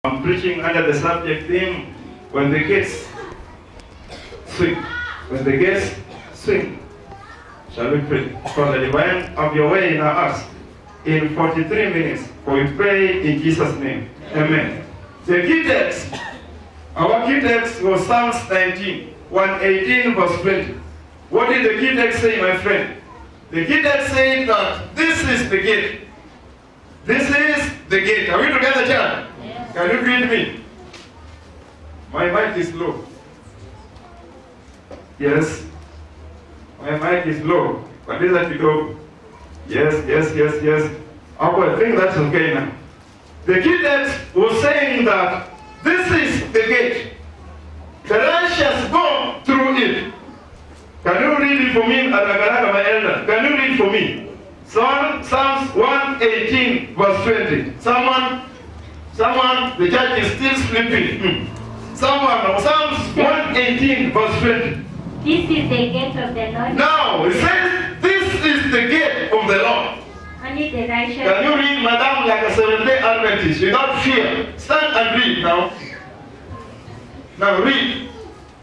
I'm preaching under the subject theme, when the gates swing. When the gates swing. Shall we pray? For the divine of your way in our hearts in 43 minutes. For we pray in Jesus' name. Amen. The key text, our key text was Psalms 19, 118 verse 20. What did the key text say, my friend? The key text said that this is the gate. This is the gate. Are we together, child? Yes. Can you greet me? My mic is low. Yes. My mic is low. But is that you go? Yes. I think that's okay now. The key text was saying that this is the gate. The righteous go through it. Can you read it for me, Adagaraga, my elder? Can you read for me? Psalms 118 verse 20. Someone, the church is still sleeping. Psalms 118 verse 20. This is the gate of the Lord. Now, it says, this is the gate of the Lord. Only the righteous. Can you read, Madam, like a Seventh-day Adventist, without fear? Stand and read now. Now read.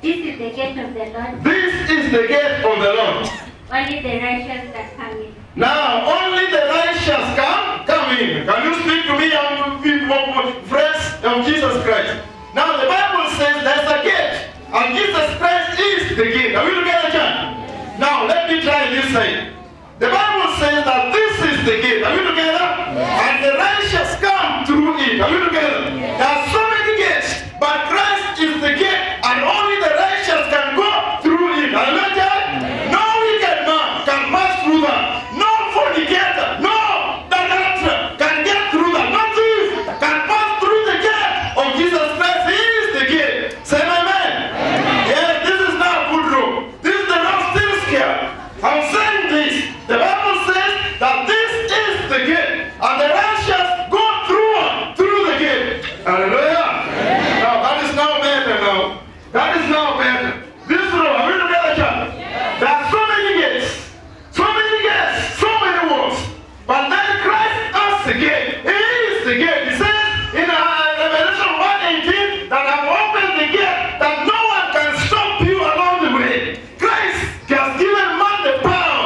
This is the gate of the Lord. This is the gate of the Lord. Only the righteous that come in. Now, only the righteous come in. Can you speak to me, young people, friends of Jesus Christ? Now, the Bible says there's a gate, and Jesus Christ is the gate. Are we together, John? Now, let me try this side. The Bible says that this is the gate. Are we together? Yes. And the righteous come through it. Are we together? Yes. There are so many gates, but Christ is the gate, and only the righteous can go through it. Hallelujah. Yes. No wicked man can pass through that. No fornicator, no adulterer can get through that. No thief can pass through the gate of Jesus Christ. He is the gate. Say amen. Yes, this is not a good road. This is the road still scared. I'm saying this. The Bible says that this is the gate, and the righteous go through the gate. Hallelujah. Now that is now better now. That is now better. This road, are we together, church? There are so many gates, so many walls. But then Christ is the gate. He is the gate. He says in Revelation 1:18 that I've opened the gate that no one can stop you along the way. Christ has given man the power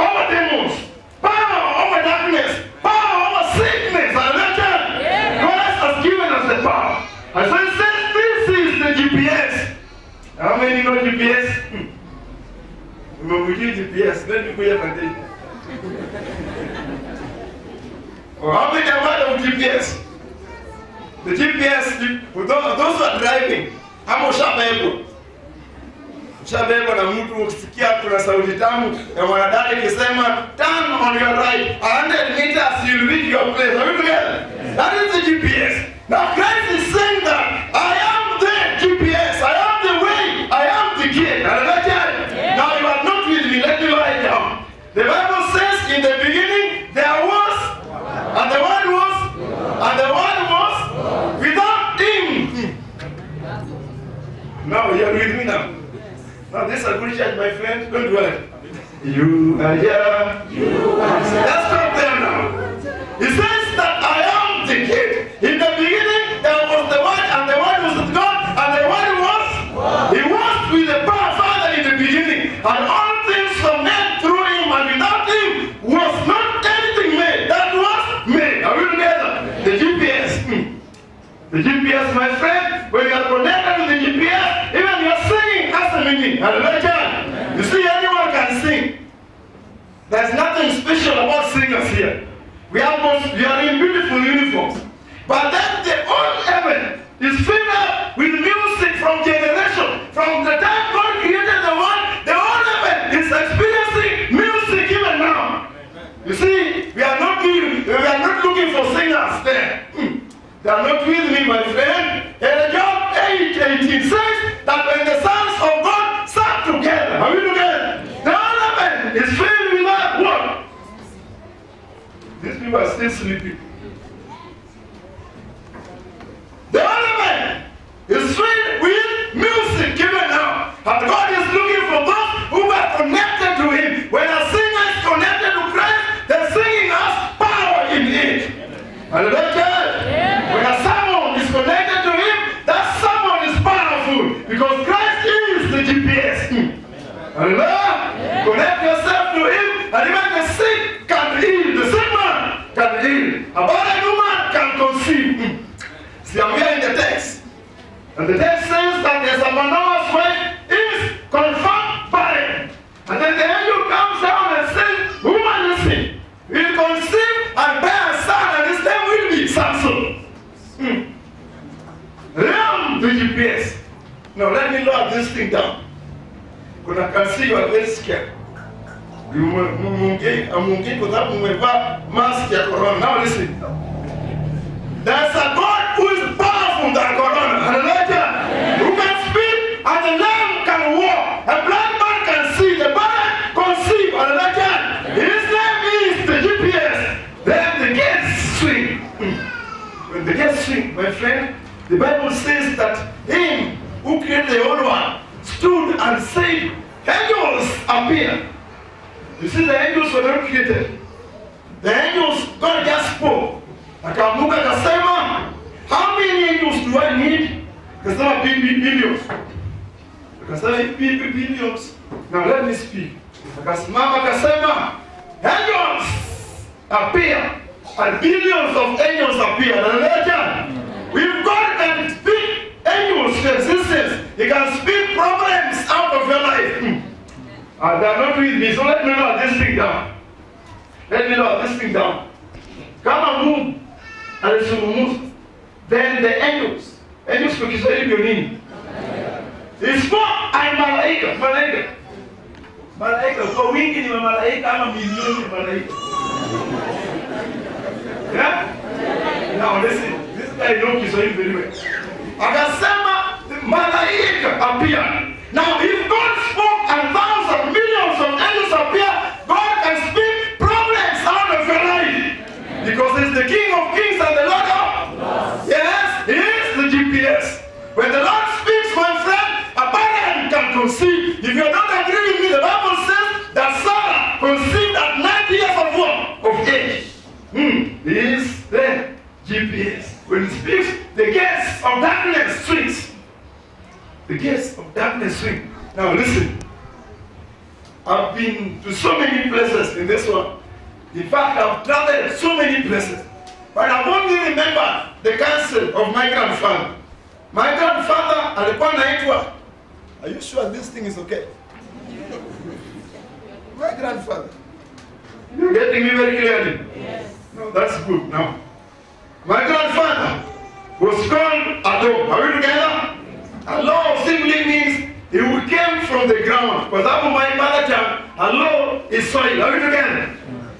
over demons, power over darkness, power over sickness. Christ has given us the power. And so he says this is the GPS. How many know GPS? We do GPS. Let me go here and take. Or how many have heard of GPS? The GPS, for those who are driving, ama ushabebwa. Ushabebwa na mtu ukisikia kuna sauti tamu ya mwanadada ikisema turn on your right 100 meters you'll reach your place. Are we together? That is the GPS. Now Christ is saying that I am the GPS, I am the way, I am the gate. Now you are not with me, let me write down. The Bible says in the beginning there was, and the Word was, and the Word was without him. Now you are with me now. Now this is a good church, my friend. Don't worry. You are here. You are here. Let's stop there now. He says that I am the gate. In the beginning there was the Word, and the Word was with God, and the Word was. He was with the Father in the beginning, and all things were made through him, and without him was not anything made that was made. Are we together? The GPS. The GPS, my friend, when you are connected to the GPS, even your singing has a meaning. Hallelujah. You see, anyone can sing. There's nothing special about singers here. We are in beautiful uniforms. But then the whole heaven is filled up with music from generation. From the time God created the world, the whole heaven is experiencing music even now. You see, we are not looking for singers there. They are not with me, my friend. Job 8:18 says that when the sons of God sat together, are we together? The whole heaven is filled with that word. These people are still sleeping. The whole heaven is filled with music given now. And God is looking for those who are connected to him. When a singer is connected to Christ, the singing has power in it. Hallelujah. a barren woman can conceive. See, I'm here in the text. And the text says that there's a Manoah's wife is confirmed barren. And then the angel comes down and says, woman, listen, will conceive and bear a son, and his name will be Samson. Ram the GPS. Now let me lock this thing down. Because I can see you are very scared. Mask ya corona. Now listen. There's a God who is powerful than corona. Hallelujah. Who can speak and the lamb can walk. A blind man can see. The barren conceive. Hallelujah. His name is the GPS. Then the gates swing. When the gates swing, my friend, the Bible says that him who created the whole one stood and said, angels appear. You see, the angels were not created. The angels, God just spoke. Akamuka akasema, how many angels do I need? Akasema billions. Akasema billions. Now let me speak. Akasimama akasema, angels appear. And billions of angels appear. Hallelujah. If God can speak angels to existence, He can speak problems out of your life. And they are not with me, so let me lock this thing down. Let me lock this thing down. Come and move. And it should move. Then the angels kwa Kiswahili ndio nini? It's for I malaika. Kwa wingi ni malaika ama milioni ya malaika. Yeah? Now listen, this guy knows Kiswahili very well. Akasema malaika appear. Now if God spoke and thousands, millions of angels appear, God can speak problems out of your life. Because He's the King of Kings and the Lord of Yes, He is the GPS. When the Lord speaks, my friend, a barren can conceive. If you don't agree with me, the Bible says that Sarah conceived at 90 years of what? Of age. He is the GPS. When He speaks, the gates of darkness swings. The gates of darkness swing. Now listen. I've been to so many places in this one. In fact, I've traveled so many places. But I only remember the counsel of my grandfather. My grandfather alikuwa anaitwa. Are you sure this thing is okay? My grandfather. You're getting me very clearly? Yes. No, that's good. Now, my grandfather was called Ado. Are we together? Alo simply means he came from the ground. For example, my mother tongue, Alo is soil. Are we together?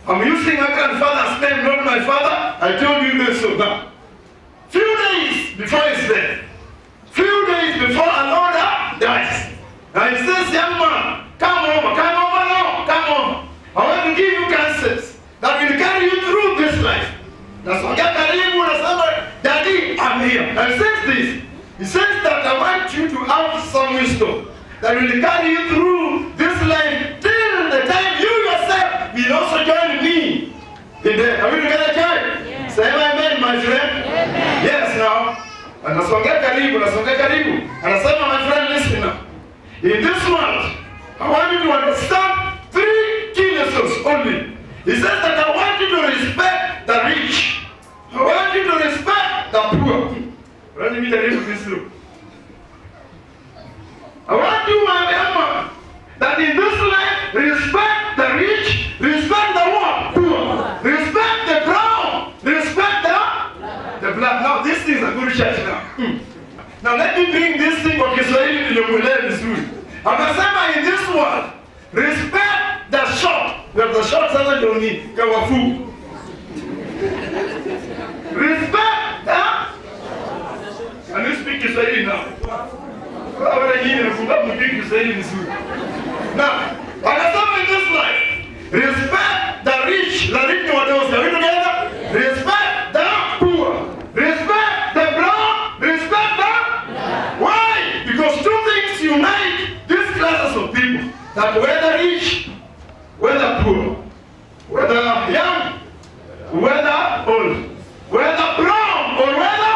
I'm using my grandfather's name, not my father. I told you this so now. Few days before his death, few days before Aloda dies, and he says, young man, come over now, come over. I want to give you counsels that will carry you through this life. That's why Daddy, I'm here. And he says this. He says that I want you to have some wisdom that will carry you through this life till the time you yourself will also join me in there. Are we together, church? Yes. Say amen, my friend. Amen. Yes, now. Anasongea karibu. Anasema, my friend, listen now. In this world, I want you to understand 3 key lessons only. He says that I want you to respect the rich. I want you to respect the poor. Let me tell you this look. I want you, my man, that in this life, respect the rich, respect the what? Poor. Respect the brown, respect the black. Now, this is a good church now. Now, let me bring this thing for Kiswahili to the vizuri. Akasema in this world, respect the short. Well, the short sasa ndio ni kawafu. Respect the. Can you speak Kiswahili now? Now, akasema in this life, respect the rich. The rich ni wadosi. Are we together? Respect the poor. Respect the brown. Respect the. Why? Because 2 things unite these classes of people. That whether rich, whether poor, whether young, whether old, whether brown or whether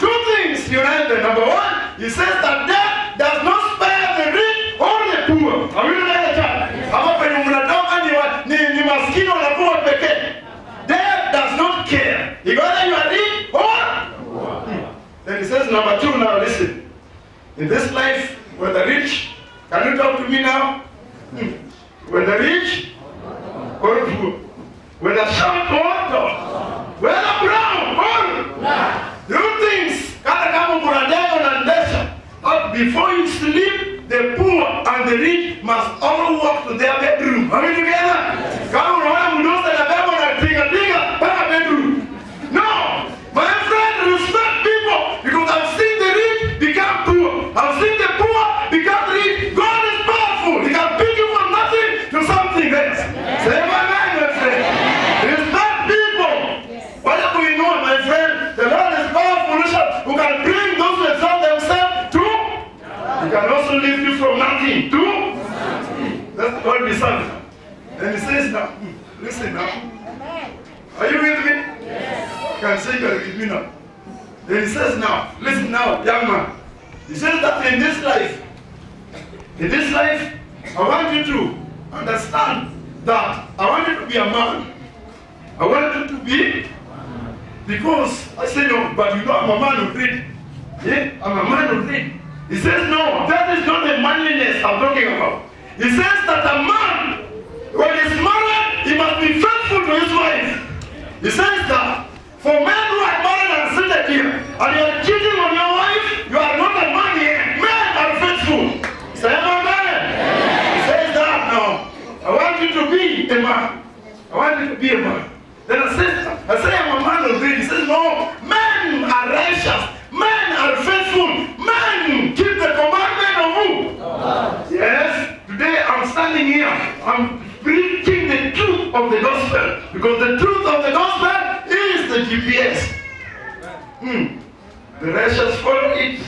2 things unite them. Number 1, he says that death does not spare the rich or the poor. Are we together, church? Hapa penye mnatoka ni maskini wanakuwa pekee. Death does not care. number 2 now, listen. In this life, when the rich, can you talk to me now? When the rich or poor, when the short or tall, when the brown or black, do things, before you sleep, the poor and the rich must all walk to their bedroom. Are we together? Come on, bedroom. No, my friend, respect people because I've seen the rich become poor. I've seen the poor become rich. God is powerful. He can pick you from nothing to something else. Say amen, my friend. Respect people. Whatever we know, my friend, the Lord is powerful who can bring those who exalt themselves to. He can also lift you from nothing to. That's what we serve. And he says now, listen now. Are you with me? Yes. Can say you are with me now. Then he says now, listen now, young man. He says that in this life, I want you to understand that I want you to be a man. I want you to be, because I say no, but you know I'm a man of greed. Yeah, I'm a man of greed. He says no, that is not the manliness I'm talking about. He says that a man, when he's married, he must be faithful to his wife. He says that for men who are married and seated here, and you are cheating on your wife, you are not a man here. Men are faithful. Say amen. He says that now. I want you to be a man. I want you to be a man. Then I say I'm a man of greed. He says no, men are righteous. Men are faithful. Men keep the commandment of who? Yes. Today I'm standing here. I'm preaching the truth of the gospel. Because the truth of the gospel is the GPS. The righteous follow it.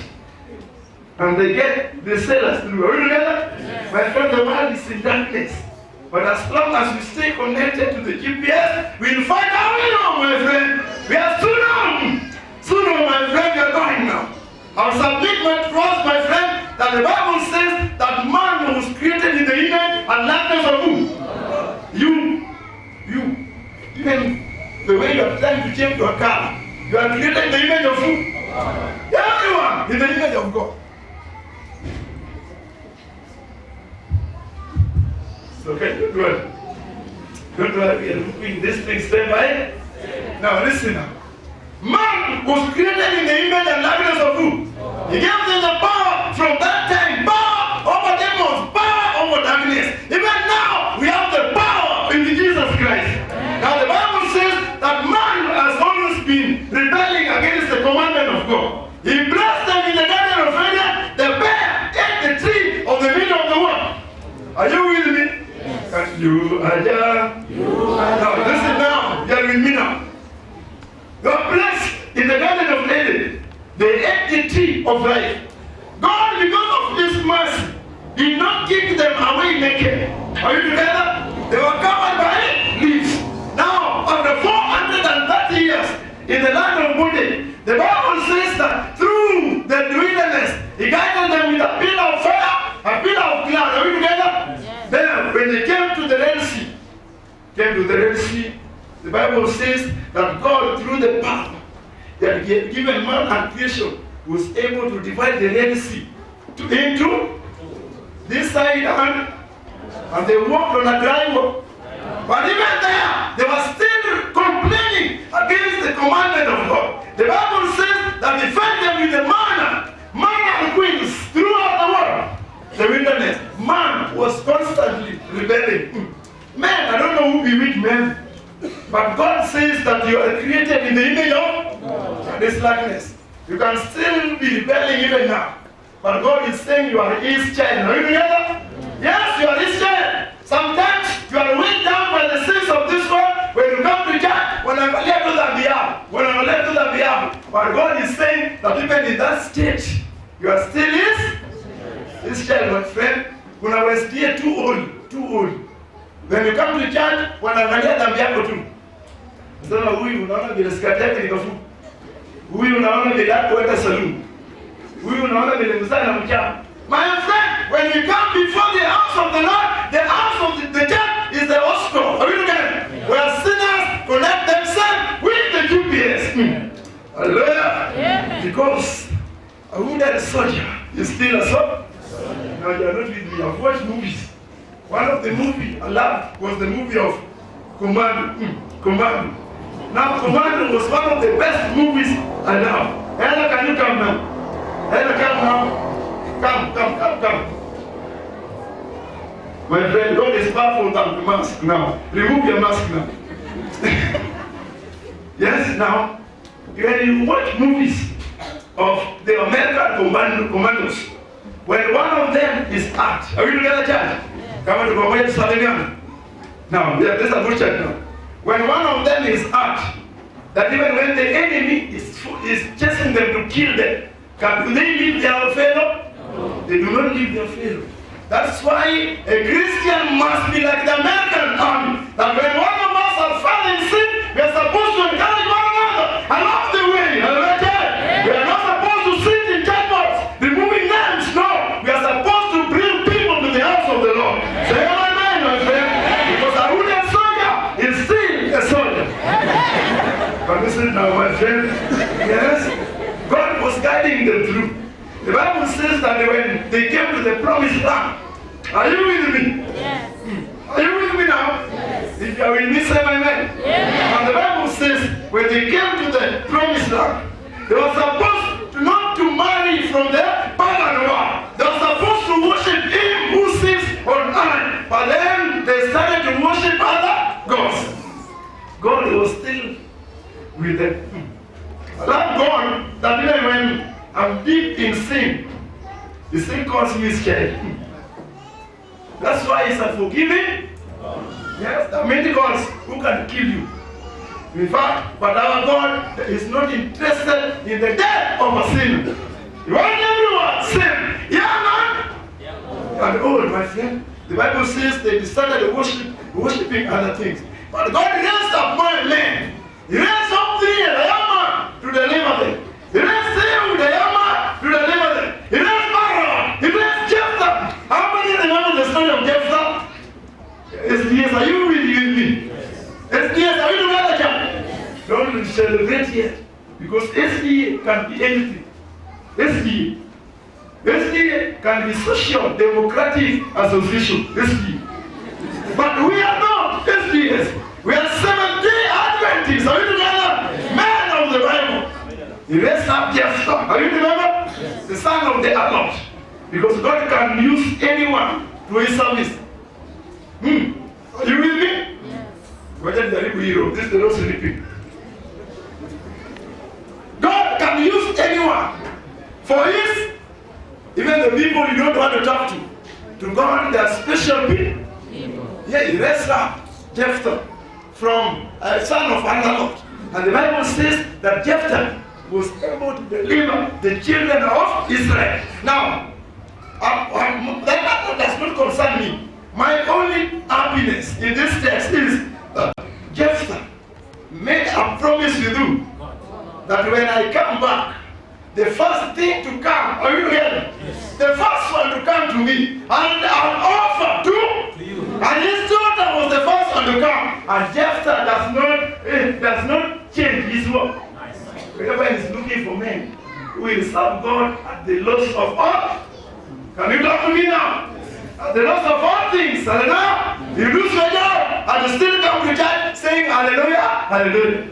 And they get the sailors through. Are you together? Yes. My friend, the world is in darkness. But as long as we stay connected to the GPS, we'll find our way home, my friend. We are soon home. Soon home, my friend, we are going now. I'll submit my trust, my friend, that the Bible says that man was created in the image and likeness of who? You. Even the way you are trying to change your car, you are created in the image of who? Everyone in the image of God. So can you do it? Don't worry, we are looking this thing step by step. Now listen now. Man was created in the image and likeness of who? He gave them the power from that time. Power over demons, power over darkness. Even now, we have the power in Jesus Christ. Now the Bible says that man has always been rebelling against the commandment of God. He blessed them in the garden of Eden. The bear ate the tree of the middle of the world. Are you with me? Yes. You are there. Now listen now. You are with me now. You are blessed in the garden of Eden. They ate the tree of life. God, because of His mercy, did not kick them away naked. Are you together? They were covered by leaves. Now, after 430 years in the land of bondage, the Bible says that through the wilderness, He guided them with a pillar of fire, a pillar of cloud. Are you together? Yes. Then, when they came to the Red Sea, the Bible says that God, through the power that He had given man and creation, was able to divide the Red Sea into this side and they walked on a dry walk. But even there, they were still complaining against the commandment of God. The Bible says that He fed them with the manna and queens throughout the world. The wilderness, man was constantly rebelling. Man, I don't know who bewitched men. But God says that you are created in the image of this likeness. You can still be rebelling even now. But God is saying you are His child. Are you together? Yes, you are His child. Sometimes you are weighed down by the sins of this world. When you come to church, when I'm led to the behalf. But God is saying that even in that state, you are still His child, my friend. When I was here too old. When you come to church, wanaangalia dhambi yako tu. Sasa huyu unaona vile skati yake ni kafu. Huyu unaona vile yako weka saluni. Huyu unaona vile mzana mchana. My friend, when you come before the house of the Lord, the house of the church is the hostel. Are you together? Where sinners connect themselves with the GPS. Hallelujah. Yeah. Because A wounded soldier is still a soldier. Now you are not with me. I've watched movies. One of the movies I loved was the movie of Commando. Commando. Now Commando was one of the best movies I love. Ella, can you come now? Ella, come now. Come. My friend, God is powerful than the mask now. Remove your mask now. Yes, now, when you watch movies of the American commandos, when one of them is hurt, are we together, church? Come on to go away to Salemian. Now, this is a good church now. When one of them is hurt, that even when the enemy is chasing them to kill them, do they leave their fellow? No. They do not leave their fellow. That's why a Christian must be like the American army. That when one of us has fallen sick, we are supposed to encourage one another along the way. We are not supposed to sit in chapels removing names. No, we are supposed to bring people to the house of the Lord. Say amen, my friend. Because a wounded soldier is still a soldier. But listen now, my friend. Yes, God was guiding them through. The Bible says that when they came to the promised land, are you with me? Yes. Are you with me now? Yes. If you are with me, say amen. Yes. And the Bible says when they came to the promised land, they were supposed not to marry from the pagan world. They were supposed to worship him who sits on high. But then they started to worship other gods. God was still with them. I love God that even when I'm deep in sin, He still calls me his child. That's why He's a forgiving. Yes, there are many gods who can kill you. In fact, but our God is not interested in the death of a sinner. He wants everyone sin. Young and old, my friend. The Bible says they started worshiping other things. But God raised up one man. He raised up the young man to deliver them. He raised him, the young man, to deliver them. He raised Pharaoh. He raised Jephthah. How many remember the story of Jephthah? Yes, are you with me? Yes, are you together, church? Don't celebrate yet. Because SDA can be anything. SDA can be Social Democratic Association. SDA. But we are not SDAs. We are Seventh-day Adventists. Are you together? Men of the Bible. He raised up Jephthah. Are you remember? Yes. The son of the Amalek. Because God can use anyone to his service. Are you with me? Yes. This is the Lord sleeping. God can use anyone for his, even the people you don't want to talk to God, they are special people. Yeah, he raised up Jephthah from a son of Amalek. And the Bible says that Jephthah was able to deliver the children of Israel. Now, that does not concern me. My only happiness in this text is that Jephthah made a promise with you that when I come back, the first thing to come, are you here? Yes. The first one to come to me, and I'll offer to you. And his daughter was the first one to come. And Jephthah does not change his word. Whenever he's looking for men who will serve God at the loss of all. Can you talk to me now? At the loss of all things, hallelujah. You lose your job and you still come to church saying hallelujah, hallelujah.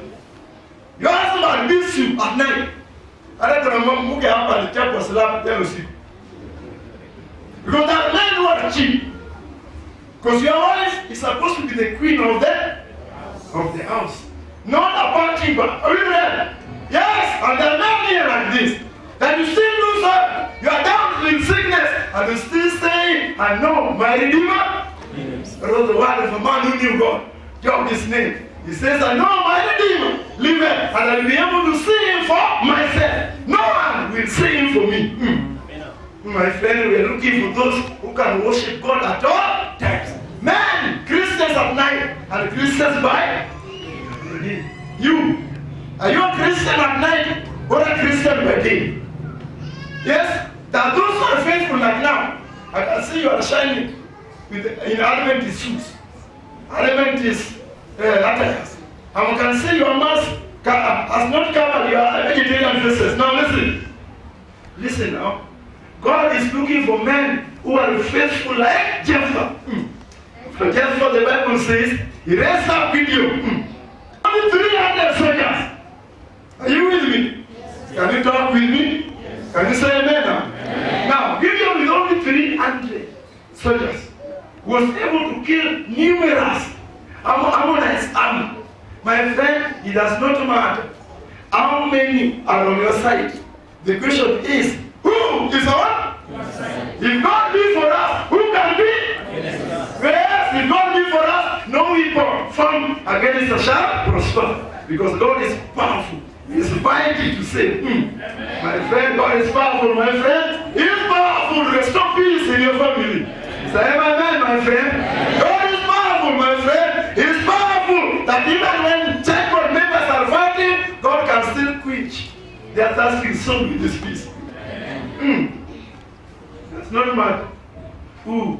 Your husband beats you at night. I don't know who up and the church was slap jealousy. Because there are men who are cheap. Because your wife is supposed to be the queen of the house. Not a barkeeper. Are you there? Yes, and there are men here like this. That you still lose her. You are down in sickness. And you still say, I know my Redeemer. Yes. That was the word of a man who knew God. Job his name. He says, I know my Redeemer liveth, and I will be able to see him for myself. No one will see him for me. My friend, we are looking for those who can worship God at all times. Men, Christians at night, and Christians by day. You, are you a Christian at night or a Christian by day? Yes, there are those who are faithful like now. I can see you are shining in Adventist suits, Adventist attires. And I can see your mask has not covered your vegetarian faces. Now listen. Listen now. God is looking for men who are faithful like Jephthah. For Jephthah, the Bible says, he raised up Gideon. Only 300 soldiers. Are you with me? Can you talk with me? Can you say amen now? Now, Gideon with only 300 soldiers was able to kill numerous Ammonite army. My friend, it does not matter how many are on your side. The question is, who is on? If God be for us, who can be? Yes, if God be for us, no weapon formed against us shall prosper. Because God is powerful. He is mighty to save. My friend, God is powerful, my friend. He is powerful to restore peace in your family. Say amen, my friend. God is powerful, my friend. He is powerful that even when church members are fighting, God can still quench their thirsting soul with this peace. That's not matter who,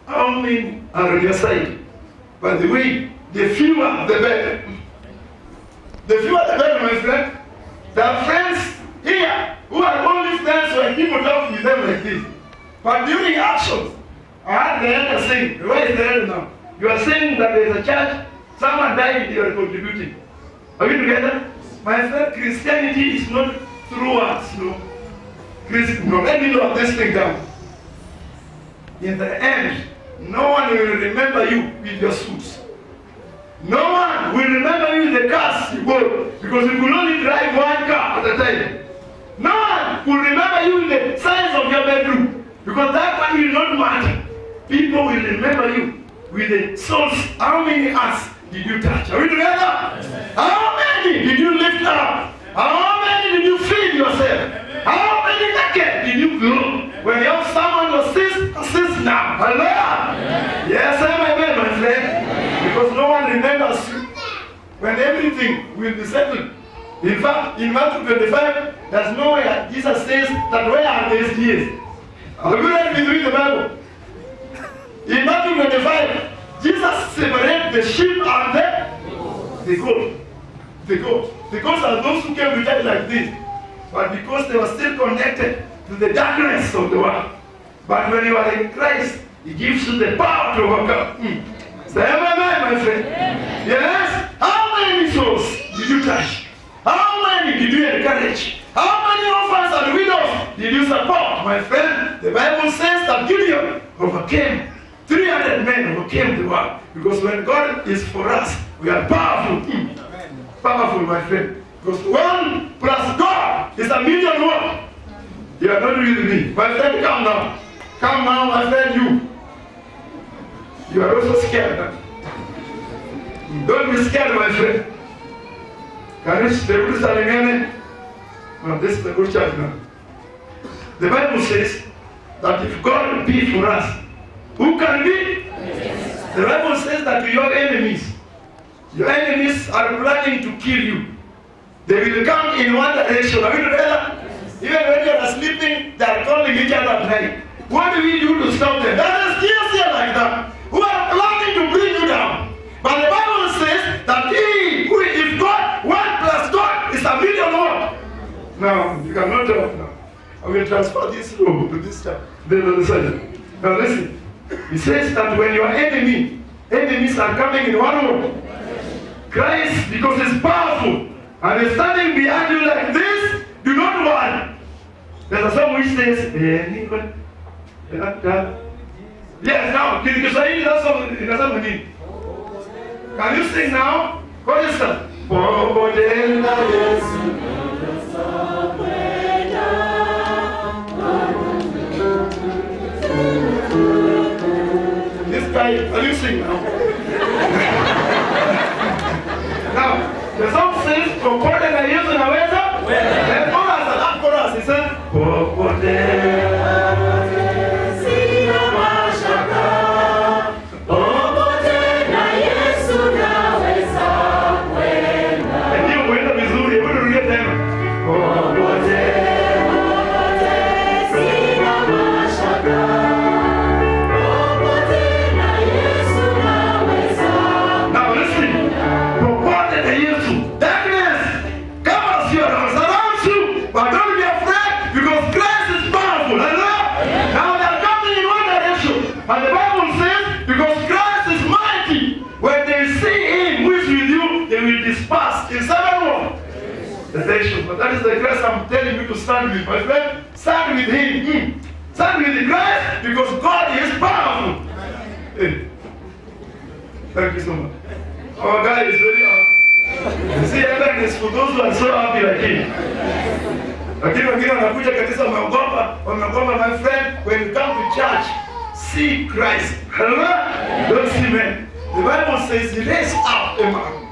how many are on your side. By the way, the fewer the better. The fewer the better, my friend. There are friends here who are only friends when people talk with them like this. But during actions, I heard the elder saying, where is the elder now? You are saying that there is a church, someone died, you are contributing. Are we together? My friend, Christianity is not through words, no. No, let me note this thing down. In the end, no one will remember you with your suits. No one will remember you with the cars you bought, because you could only drive one car at a time. No one will remember you with the size of your bedroom, because that one will not matter. People will remember you with the souls. How many hands did you touch? Are we together? How many did you lift up? How many did you feed yourself? How many naked did you grow? When you have someone to assist now. Hallelujah. Yes, amen, my friend. Because no one remembers you when everything will be settled. In fact, in Matthew 25, there's nowhere Jesus says that where are these years? Are you ready to read the Bible? In Matthew 25, Jesus separated the sheep and the goat. The goat. The goats are those who came to church like this. But because they were still connected to the darkness of the world. But when you are in Christ, He gives you the power to overcome. Say amen, my friend. Yes? How many souls did you touch? How many did you encourage? How many orphans and widows did you support? My friend, the Bible says that Gideon overcame. 300 men overcame the world. Because when God is for us, we are powerful. Powerful, my friend. Because 1 plus God is 1,000,000 1. You are not with me. My friend, come now. Come now, my friend, you. You are also scared now. Don't be scared, my friend. Can you stay with us again? No, this is the good church now. The Bible says that if God be for us, who can be? Yes. The Bible says that your enemies are planning to kill you. They will come in one direction. Are we together? Even when you are sleeping, they are calling each other at night. What do we do to stop them? That is still here like that. Who are planning to bring you down. But the Bible says that if God, 1 plus God is 1,000,000 1. Now, you cannot talk now. I will transfer this room to this time. Now listen. He says that when your enemies are coming in one room, Christ, because He's powerful, and He's standing behind you like this, do not worry. There's a song which says, yes, now, can you sing now? What is that? This guy, can you sing now? Now, the song says, popote na Yesu naweza. The chorus, the last chorus, he said, popote. salvation. But that is the Christ I'm telling you to stand with. My friend, stand with him. Stand with the Christ because God is powerful. Hey. Thank you so much. Our guy is very happy. See, heaven is for those who are so happy like him. Lakini wengine wanakuja kanisa wameogopa, my friend, when you come to church, see Christ. Don't see men. The Bible says he raised up a man.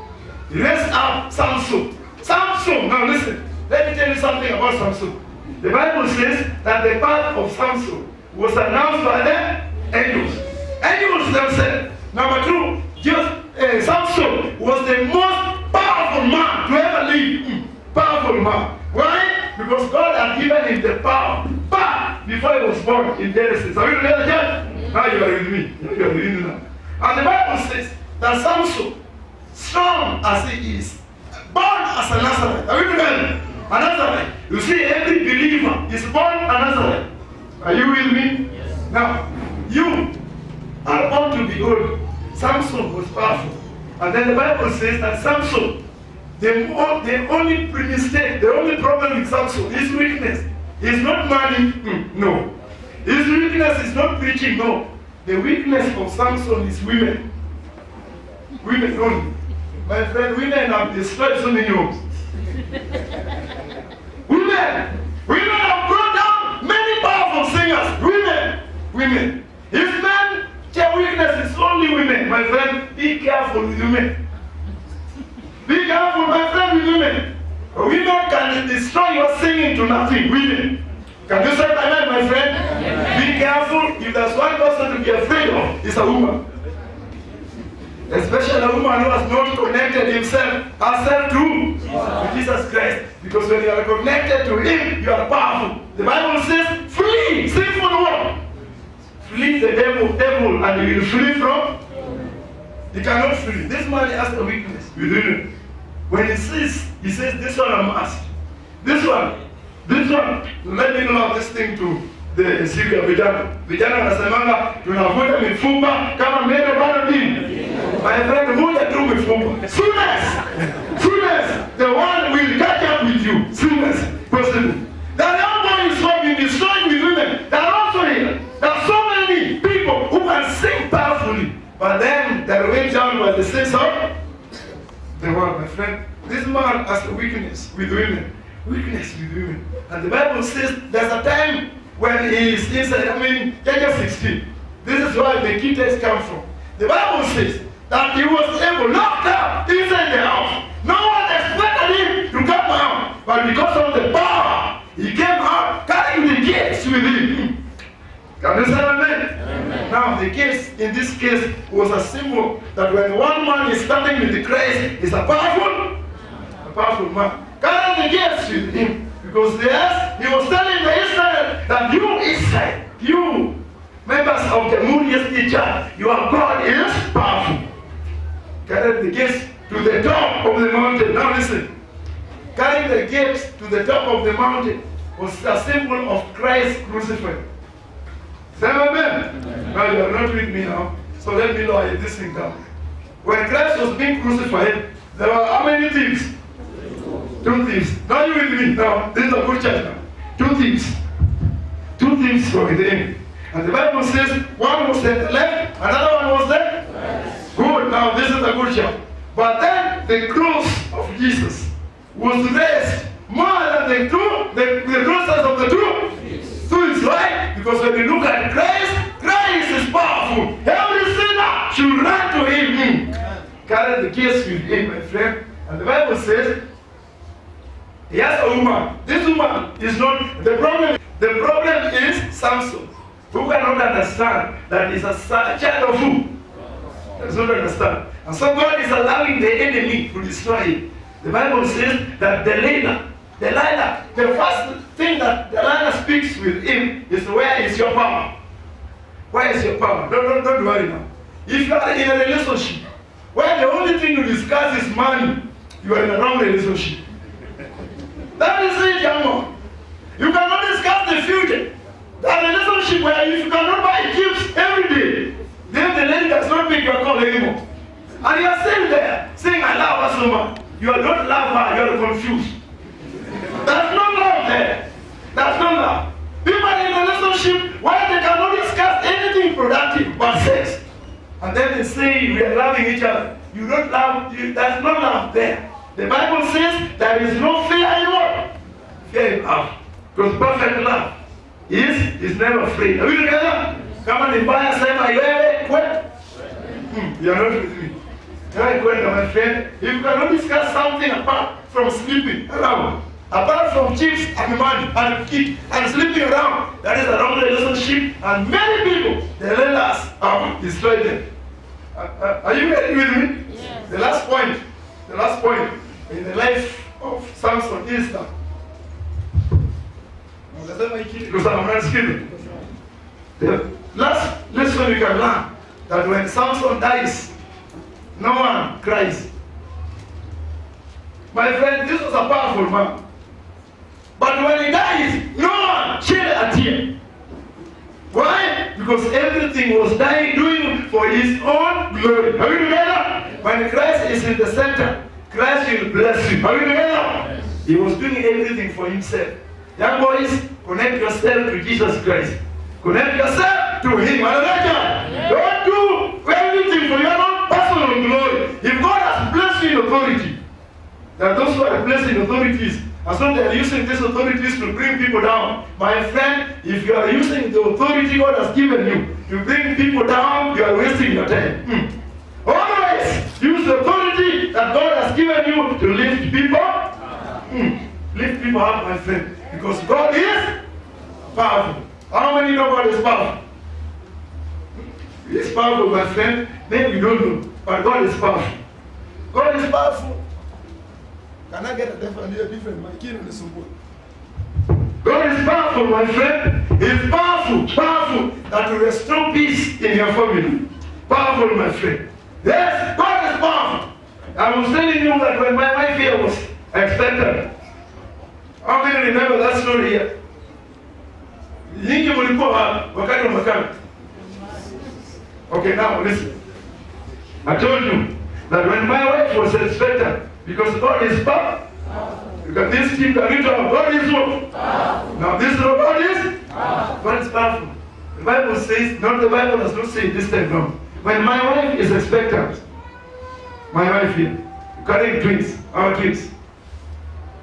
He raised up Samson. Samson, now listen, let me tell you something about Samson. The Bible says that the birth of Samson was announced by the angels. Angels themselves. Number two, Samson was the most powerful man to ever live. Powerful man. Why? Because God had given him the power. But before he was born in Genesis. Are you ready, church? Now you are with me. You are with me now. And the Bible says that Samson, strong as he is, born as a Nazarite. Are you ready? A Nazarite. You see, every believer is born a Nazarite. Are you with me? Yes. Now, you are born to be old. Samson was powerful. And then the Bible says that Samson, the only mistake, the only problem with Samson is weakness. He's not money, no. His weakness is not preaching, no. The weakness of Samson is women. Women only. My friend, women have destroyed so many homes. Women have brought down many powerful singers. Women. His men, their weakness is only women. My friend, be careful with women. Be careful, my friend, with women. Women can destroy your singing to nothing. Women. Can you say amen, my friend? Amen. Be careful. If there's one person to be afraid of, it's a woman. Especially a woman who has not connected herself to Jesus Christ. Because when you are connected to him, you are powerful. The Bible says, flee, sinful world. Flee the devil, and you will flee from. He cannot flee. This man has a weakness within him. When he says, this one I'm asked. This one, let me know this thing to the siku ya vijana. Vijana wanasemanga tunavuta mifupa kama meno bado nini. My friend, vuta tu mifupa. Soonest, the one will catch up with you. Soonest possible. The young boy is so being destroyed with women. There are also here. There are so many people who can sing powerfully, but then they're weighed down by the sins of the world, my friend. This man has a weakness with women. And the Bible says there's a time when he is inside, Genesis 16. This is where the key text comes from. The Bible says that he was able, locked up inside the house. No one expected him to come out. But because of the power, he came out carrying the gates with him. Can you say amen? Now, the case, in this case, was a symbol that when one man is standing with the Christ, is a powerful man. Carry the gates with him. Because yes, he was telling the Israel that you Israel, you members of the Mooriest church, your God is powerful. Carry the gates to the top of the mountain. Now listen. Carrying the gates to the top of the mountain was a symbol of Christ crucified. Say amen. Now you are not with me now. So let me lower this thing down. When Christ was being crucified, there were how many thieves? 2 thieves. Now you with me. Now, this is a good church now. 2 thieves. 2 thieves were with him. And the Bible says one was at the left, another one was there. Yes. Good. Now this is a good church. But then the cross of Jesus was raised more than the crosses of the 2 thieves, right? Because when you look at Christ is powerful. Every sinner should run to him. Carry the case with him, my friend. And the Bible says he has a woman. This woman is not the problem. The problem is Samson, who cannot understand that he's a child of who? Does not understand. And so God is allowing the enemy to destroy him. The Bible says that Delilah, the first thing that Delilah speaks with him is, where is your power? Where is your power? Don't worry now. If you are in a relationship where the only thing you discuss is money, you are in a wrong relationship. That is it, young man. You cannot discuss the future. That relationship where if you cannot buy gifts every day, then the lady does not pick your call anymore. And you are sitting there saying, I love her so much. You are not love her, you are confused. There's no love there. There's no love. People in a relationship where they cannot discuss anything productive but sex. And then they say we are loving each other. You don't love, there's no love there. The Bible says there is no fear in what? Fear in love. Because perfect love is never afraid. Are we together? Kama ni mbaya sema wewe kwenda. You are not with me. Try kwenda, my friend. If you cannot discuss something apart from sleeping around, apart from chips and money and kids and sleeping around, that is a wrong relationship, and many people, they let us destroy them. Are you ready with me? Yes. The last point in the life of Samson is that. The last lesson we can learn that when Samson dies, no one cries. My friend, this was a powerful man. But when he dies, no one shed a tear. Why? Because everything was doing for his own glory. Are we together? When Christ is in the center, Christ will bless you. Are we together? He was doing everything for himself. Young boys, connect yourself to Jesus Christ. Connect yourself to Him. Hallelujah. Don't do everything for your own personal glory. If God has blessed you in authority, there are those who are blessed in authorities, as long as they are using these authorities to bring people down. My friend, if you are using the authority God has given you to bring people down, you are wasting your time. Always use the authority that God has given you to lift people. Lift people up, my friend. Because God is powerful. How many know God is powerful? He is powerful, my friend. Maybe you don't know, but God is powerful. God is powerful. Can I get a different mic? God is powerful, my friend. He is powerful that will restore peace in your family. Powerful, my friend. Yes, God is powerful. I was telling you that when my wife here was expected. How many remember that story here? Nyingi mlikuwa wakati wa makamo. Okay, now listen. I told you that when my wife was expected, because God is powerful. Because this team that we talk, God is what? Now this God is? God is powerful. The Bible says, not the Bible does not say this time, no. When my wife is expectant, my wife here, carrying twins, our twins.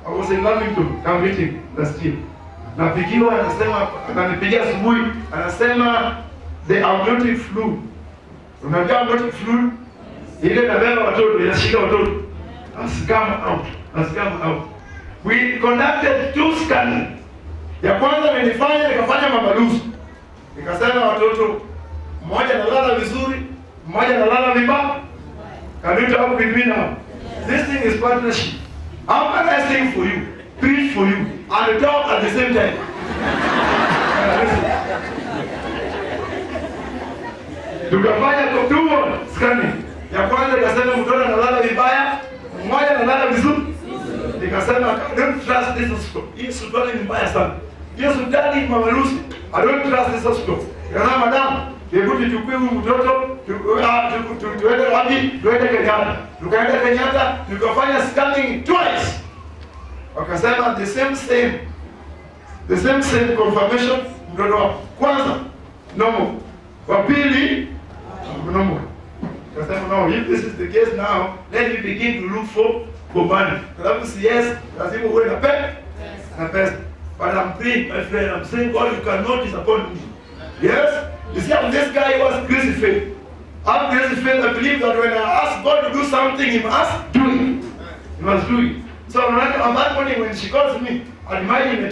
I was in Lamington, I'm meeting last year. Napigiwa anasema, ananipigia asubuhi, anasema the amniotic fluid. Unajua amniotic fluid? Ile nabeba watoto, inashika watoto. Has come out. We conducted 2 scans. Ya kwanza nikafanya mamalusu. Nikasema watoto, mmoja analala vizuri, mmoja analala vibaya. Can you talk with me now? This thing is partnership. I'm going to sing for you, preach for you, and talk at the same time. Tukafanya kutua scanning. Ya kwanza nikasema mtoto analala vibaya, mmoja analala vizuri. Nikasema don't trust this hospital. Hii hospitali ni mbaya sana. Hii hospitali ni mamalusi. I don't trust this hospital. Nikasema madam, hebu tuchukue huyu mtoto, tuende wapi? Tuende Kenyatta. Tukaenda Kenyatta, tukafanya scanning twice. Wakasema the same confirmation. Mtoto wa kwanza normal, wa pili normal. Kasema no, if this is the case now, let me begin to look for money. Kalamu yes, lazima uwe na pesa. But I'm praying, my friend, I'm saying God, you cannot disappoint me. Yes? You see how this guy was crazy faith. I'm crazy faith. I believe that when I ask God to do something, He must do it. He must do it. So on that morning when she calls me, and imagine me,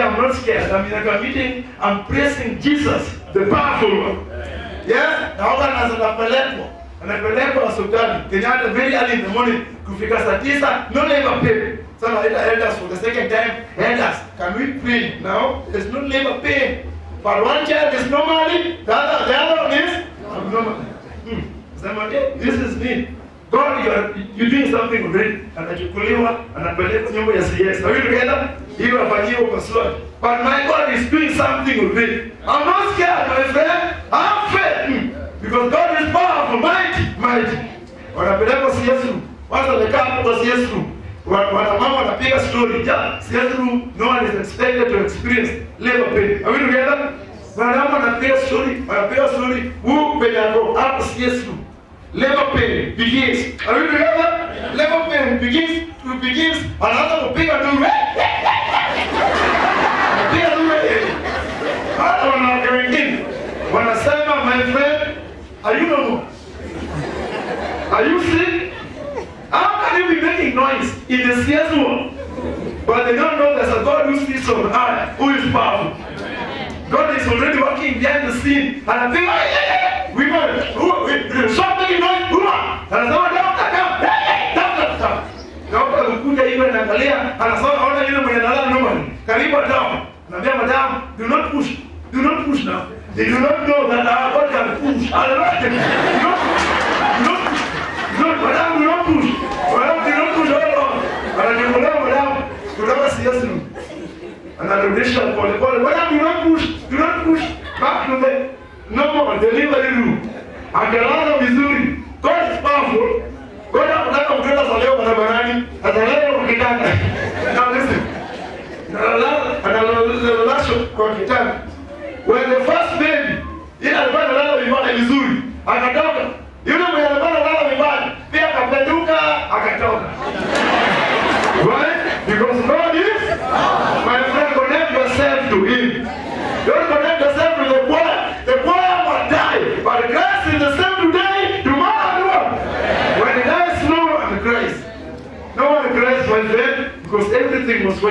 I'm not scared. I'm in a meeting, I'm praising Jesus, the powerful one. Yes? Anapelekwa hospitali. Kenyatta very early in the morning, kufika saa 9, no labor pain. So I elders for the second time, elders, can we pray now? There's no labor pain. But one child is normally, the other one is abnormal. This is me. God, you're doing something already. Anachukuliwa, anapelekwa nyumba ya CS. Are we together? Hiyo afanyiwa kwa slot. But my God is doing something already. I'm not scared, my friend. I'm faith. Because God is powerful, mighty. Wanapelekwa CS. Once they come to CS, Wanamama wanapiga story. CS room, no one is expected to experience labor pain. Are we together? Wanamama wanapiga story. Who penye ako hapo CS room. Labor pain begins. Are we together? Labor pain begins. Anaanza kupiga duru. Anapiga duru. Hata wanawake wengine wanasema, my friend, are you normal? Are you sick? How can you be making noise in the CS world? But they don't know there's a God who sits on high, who is powerful. God is already working behind the scene. And I think, women, stop making noise, woman. And I say, doctor, come. Doctor. Doctor kukuja hiyo anaangalia, anasema ona yule mwenye analala nyumbani. Karibu damu. Naambia madam, do not push now. They do not know that our God can push. Madam, do not push. Anajikulia madam, kutoka CS room. Anarudisha pole. Madam, do not push. Back to the normal delivery room. Angalala vizuri. God is powerful. God anataka mtoto saleo barabarani, atalala kwa kitanda. Now listen. Analala kwa kitanda. When the first baby, yeye alikuwa analala vibaya vizuri, akatoka. Yule mwenye alikuwa analala vibaya, pia akapenduka, akatoka. Why? Because God is, my friend, connect yourself to Him. Don't connect yourself to the choir. The choir will die, but Christ is the same today, tomorrow. When He dies, no one Christ. No one Christ, my friend, because everything was for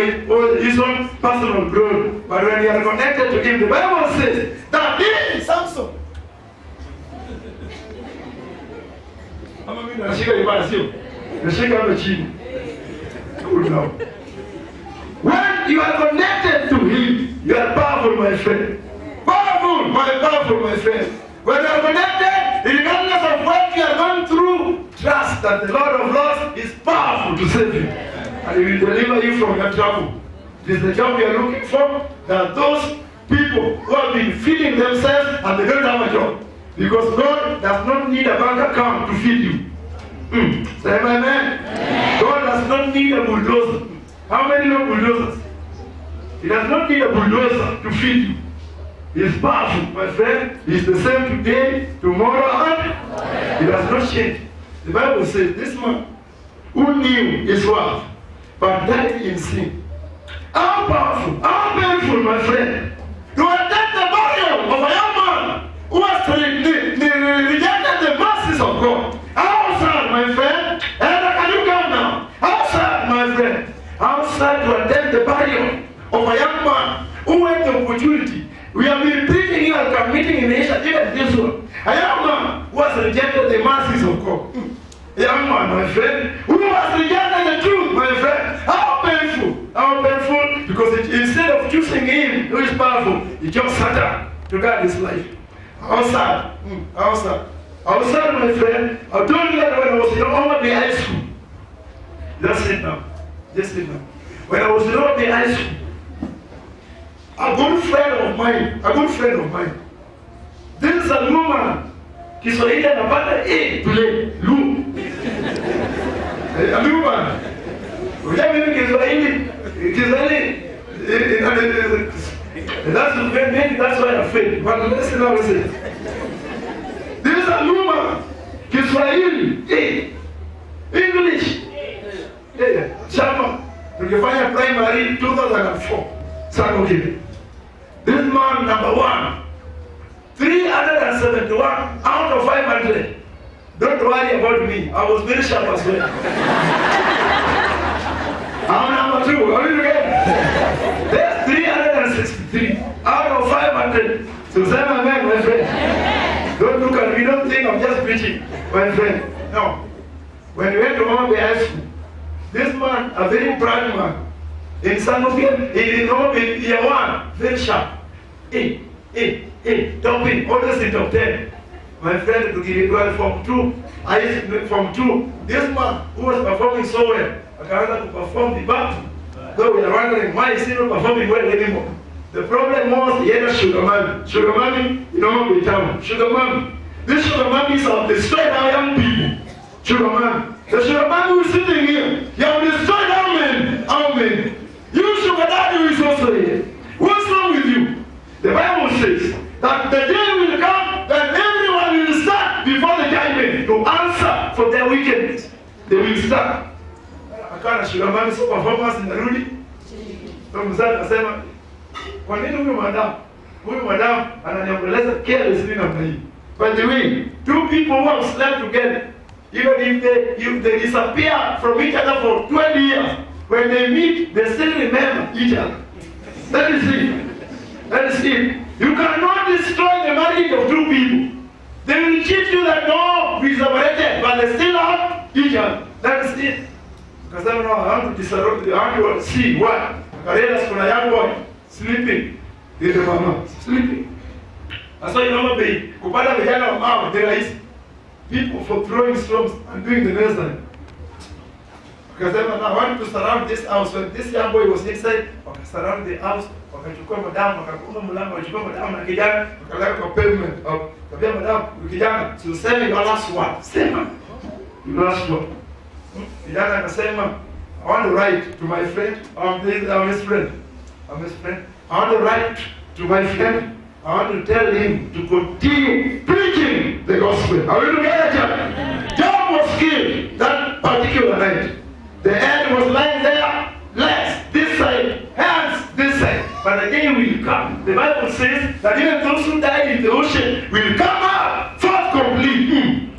His own personal growth. But when you are connected to Him, the Bible says that in Samson. Nashika ibada sio? Nashika hapa chini. When you are connected to Him, you are powerful, my friend. Powerful, my friend. When you are connected, regardless of what you are going through, trust that the Lord of Lords is powerful to save you. And He will deliver you from your trouble. It is the job you are looking for. There are those people who have been feeding themselves and they don't have a job. Because God does not need a bank account to feed you. Say amen. God does not need a bulldozer. How many know bulldozers? He does not need a bulldozer to feed you. He is powerful, my friend. He is the same today, tomorrow, and He does not change. The Bible says this man who knew his worth but died in sin. How powerful, how painful, my friend, to attend the burial of a young man who has rejected the mercies of God. How sad, my friend. And can you come now? How sad, my friend. How sad to attend the burial of a young man who had the opportunity. We have been preaching here and committing in Asia, even this one. A young man who has rejected the mercies of God. A young man, my friend, who has rejected the truth, my friend. How painful. How painful. Because instead of choosing Him, who is powerful, he chose Satan to guide his life. How sad. How sad. How sad, my friend. I told you that when I was in Omagbe High School. Just sit down. When I was in Omagbe High School, a good friend of mine. This is a woman. Kiswahili anapata tule lu. A woman. Ujamii Kiswahili that's why I fail. But listen how I say. This is a woman. Kiswahili English. Chama. Tukifanya primary 2004. Sano hivi. This man number 1. 371 out of 500. Don't worry about me. I was very sharp as well. I'm number 2. Are you together? There's 363 out of 500. So say amen, my friend. Don't look at me. Don't think I'm just preaching, my friend. No. When we went to Omagbe High School, this man, a very proud man, in Sanofi, in Omagbe year 1, very sharp. Top in, always in top 10. My friend, to give from 2, from 2. This man who was performing so well, I can't perform the battle. So we are wondering why is he not performing well anymore. The problem was he had a sugar mommy. Sugar mommy, you know what we tell them. Sugar mommy. These sugar mommies have destroyed our young people. Sugar mommy. The sugar mommy who is sitting here, you have destroyed ukitaka. Akawa na shughuli sio performance inarudi. Ndio mzee akasema, kwa nini huyu madam ananiongeleza carelessly namna hii? By the way, two people who have slept together, even if they disappear from each other for 20 years, when they meet, they still remember each other. That is it. That is it. You cannot destroy the marriage of two people. They will cheat you that no, we separated, but they still have each other. That is it. Because I don't know, I want to disrupt, I want to see what. Karela kuna young boy sleeping. Ile mama sleeping. Asa inaomba bei kupata vijana wa mama ni rahisi. People for throwing stones and doing the necessary. Akasema na I want to surround this house. When this young boy was inside, surround the house, wakachukua madamu, wakafunga mlango, wakachukua madamu na kijana, wakaleka kwa pavement. Kabia madamu, kijana, so say your last word. Sema your last word. Kijana akasema, I want to write to my friend. I'm his friend. I want to write to my friend. I want to tell him to continue preaching the gospel. Are we together? Job was killed that particular night. The head was lying there, legs this side, hands this side. But the day will come. The Bible says that even those who died in the ocean will come up first complete.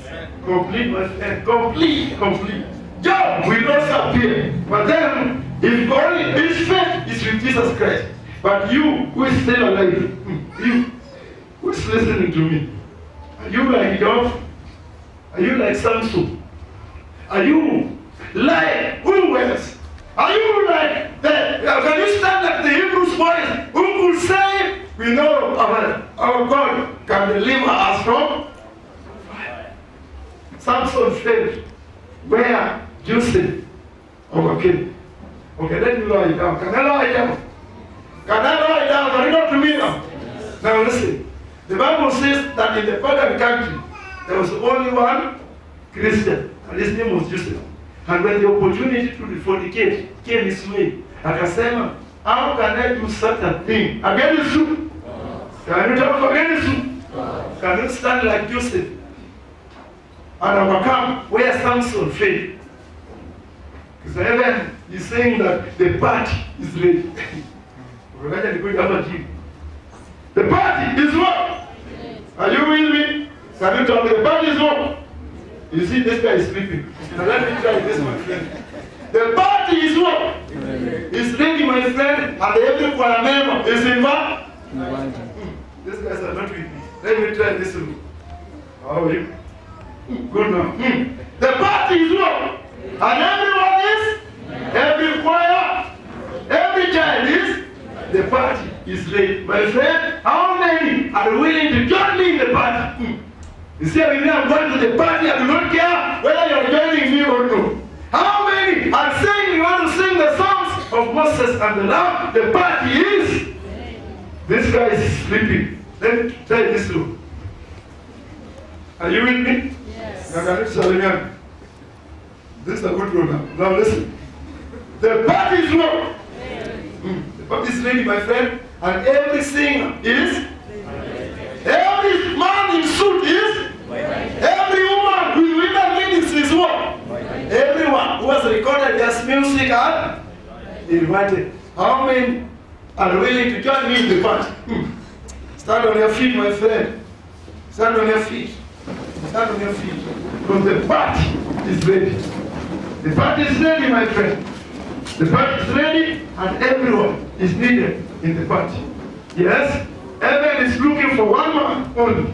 Complete, my friend. Complete. Job will not appear. But then, if only his faith is with Jesus Christ. But you who is still alive, you who is listening to me, are you like Job? Are you like Samson? Are you like who else? Are you like that? Can you stand like the Hebrew boys who could say, we know our God can deliver us from fire? Samson failed. Where Joseph overcame. Okay, let me lie down. Can I lie down? Can I lie down? Can you not to me now? Now listen. The Bible says that in the pagan country, there was only one Christian, and his name was Joseph. And when the opportunity to fornicate came his way, akasema, how can I do such a thing against you? Can you talk against you? Can you stand like Joseph and overcome where Samson failed? Because heaven is saying that the party is ready. The party is what? Are you with me? Can you tell me the party is what? You see, this guy is sleeping. Now let me try this, my friend. The party is what? It's ready, my friend, and every choir member is in what? These guys are not with me. Let me try this one. How are you? Good now. The party is what? And everyone is? Every choir, every child is? The party is ready. My friend, how many are willing to join me in the party? You see, when I'm going to the party, I do not care whether you're joining me or no. How many are saying you want to sing the songs of Moses and the Lamb? The party is? This guy is sleeping. Let me tell you this one. Are you with me? Yes. This is a good one now. Now listen. The party is what? The party is ready, my friend. And every singer is? Every man in suit is? Every woman with women ministry is what? Everyone who has recorded their music and invited. How many are willing to join me in the party? Stand on your feet, my friend. Stand on your feet. Stand on your feet. Because the party is ready. The party is ready, my friend. The party is ready and everyone is needed in the party. Yes? Heaven is looking for one man only.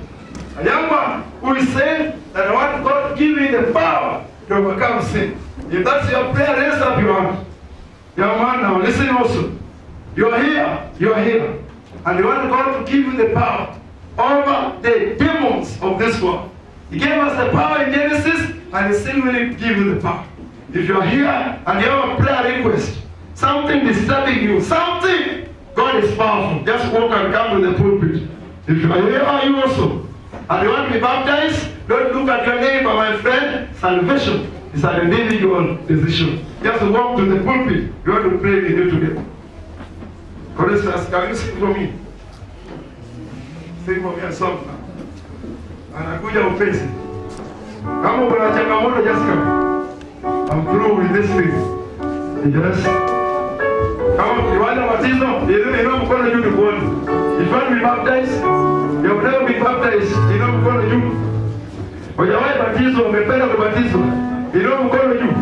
A young man who is saying that I want God to give me the power to overcome sin. If that's your prayer, raise up your hand. Young man, now listen also. You are here. And you want God to give you the power over the demons of this world. He gave us the power in Genesis and He's still willing to give you the power. If you are here and you have a prayer request, something disturbing you, something, God is powerful. Just walk and come to the pulpit. If you are here, are you also? And you want to be baptized, don't look at your neighbor, my friend. Salvation is an individual decision. Just walk to the pulpit. You want to pray with you together. For instance, can you sing for me? Sing for me a song now. Anakuja upesi. Kama una changamoto, just come. I'm through with this thing. Yes. Kama ukiwala batizo, inua mkono juu nikuone. If you want to be baptized, you have never been baptized, inua mkono juu. Hujawahi batizwa, umependa kubatizwa, inua mkono juu.